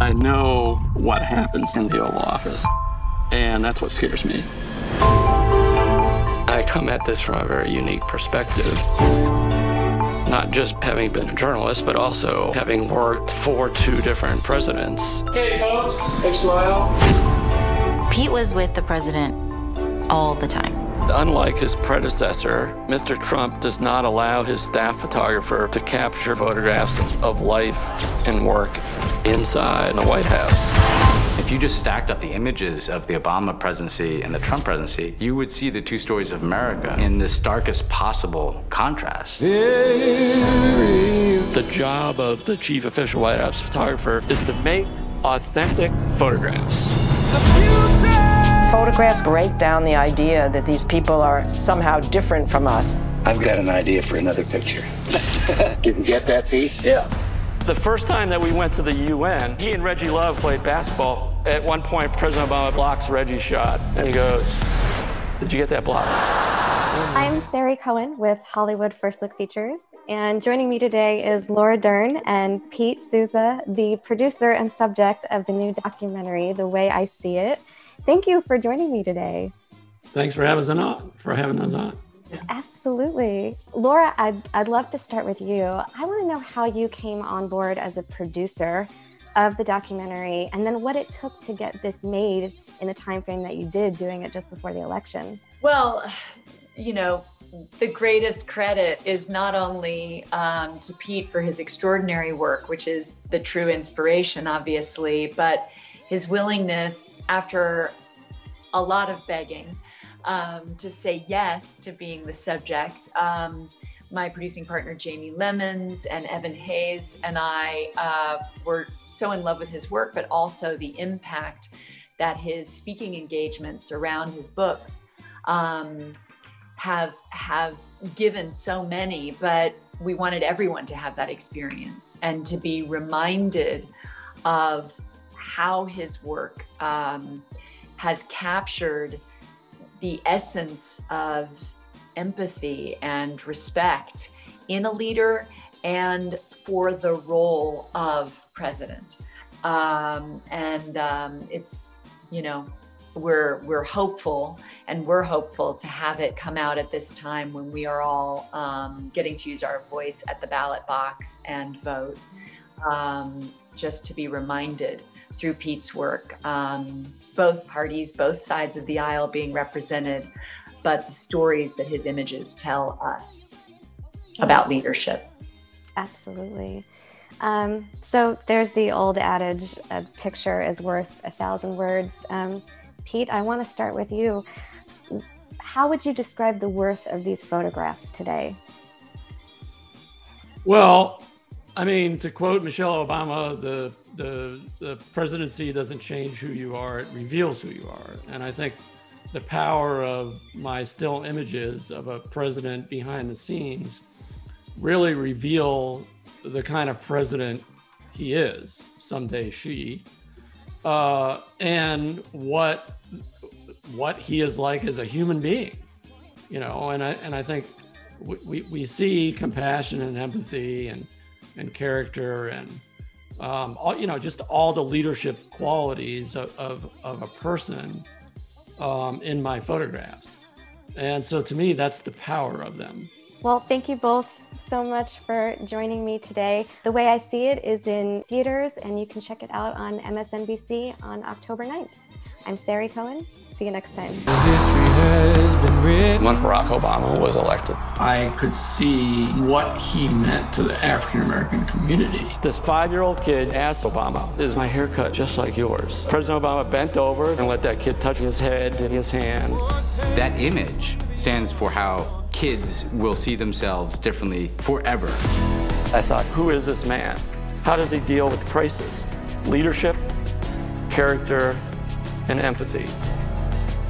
I know what happens in the Oval Office, and that's what scares me. I come at this from a very unique perspective. Not just having been a journalist, but also having worked for 2 different presidents. Hey, folks. Hey, smile. Pete was with the president all the time. Unlike his predecessor, Mr. Trump does not allow his staff photographer to capture photographs of life and work inside the White House. If you just stacked up the images of the Obama presidency and the Trump presidency, you would see the 2 stories of America in the starkest possible contrast. The job of the chief official White House photographer is to make authentic photographs. Photographs break down the idea that these people are somehow different from us. I've got an idea for another picture. Did you get that piece? Yeah. The first time that we went to the UN, he and Reggie Love played basketball. At one point, President Obama blocks Reggie's shot, and he goes, "Did you get that block?" I'm SARI Cohen with Hollywood First Look Features, and joining me today is LAURA DERN and Pete Souza, the producer and subject of the new documentary, The Way I See It. Thank you for joining me today. Thanks for having us on. Absolutely. LAURA, I'd love to start with you. I want to know how you came on board as a producer of the documentary, and then what it took to get this made in the time frame that you did, doing it just before the election. Well, you know, the greatest credit is not only to Pete for his extraordinary work, which is the true inspiration, obviously, but his willingness, after a lot of begging, to say yes to being the subject. My producing partner, Jamie Lemons and Evan Hayes, and I were so in love with his work, but also the impact that his speaking engagements around his books have given so many, but we wanted everyone to have that experience and to be reminded of how his work has captured the essence of empathy and respect in a leader and for the role of president. It's, you know, we're hopeful, and we're hopeful to have it come out at this time when we are all getting to use our voice at the ballot box and vote, just to be reminded through Pete's work, both parties, both sides of the aisle being represented, but the stories that his images tell us about leadership. Absolutely. So there's the old adage, a picture is worth 1,000 words. Pete, I want to start with you. How would you describe the worth of these photographs today? Well, I mean, to quote Michelle Obama, the presidency doesn't change who you are, it reveals who you are. And I think the power of my still images of a president behind the scenes really reveal the kind of president he is, someday she, and what he is like as a human being, you know. And I think we see compassion and empathy and character and you know, just all the leadership qualities of a person in my photographs. And so to me, that's the power of them. Well, thank you both so much for joining me today. The Way I See It is in theaters, and you can check it out on MSNBC on October 9th. I'm SARI Cohen. See you next time. When Barack Obama was elected, I could see what he meant to the African-American community. This 5-year-old kid asked Obama, "Is my haircut just like yours?" President Obama bent over and let that kid touch his head and his hand. That image stands for how kids will see themselves differently forever. I thought, who is this man? How does he deal with crisis? Leadership, character, and empathy.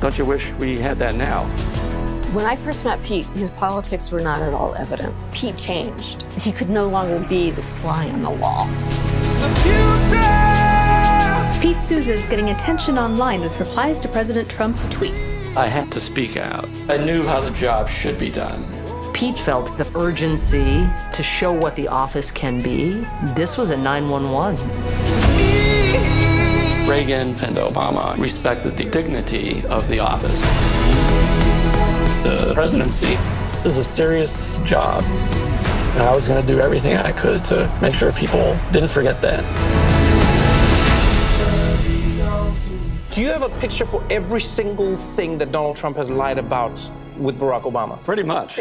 Don't you wish we had that now? When I first met Pete, his politics were not at all evident. Pete changed. He could no longer be this fly on the wall. Pete Souza is getting attention online with replies to President Trump's tweets. I had to speak out. I knew how the job should be done. Pete felt the urgency to show what the office can be. This was a 911. Reagan and Obama respected the dignity of the office. The presidency is a serious job, and I was going to do everything I could to make sure people didn't forget that. Do you have a picture for every single thing that Donald Trump has lied about with Barack Obama? Pretty much.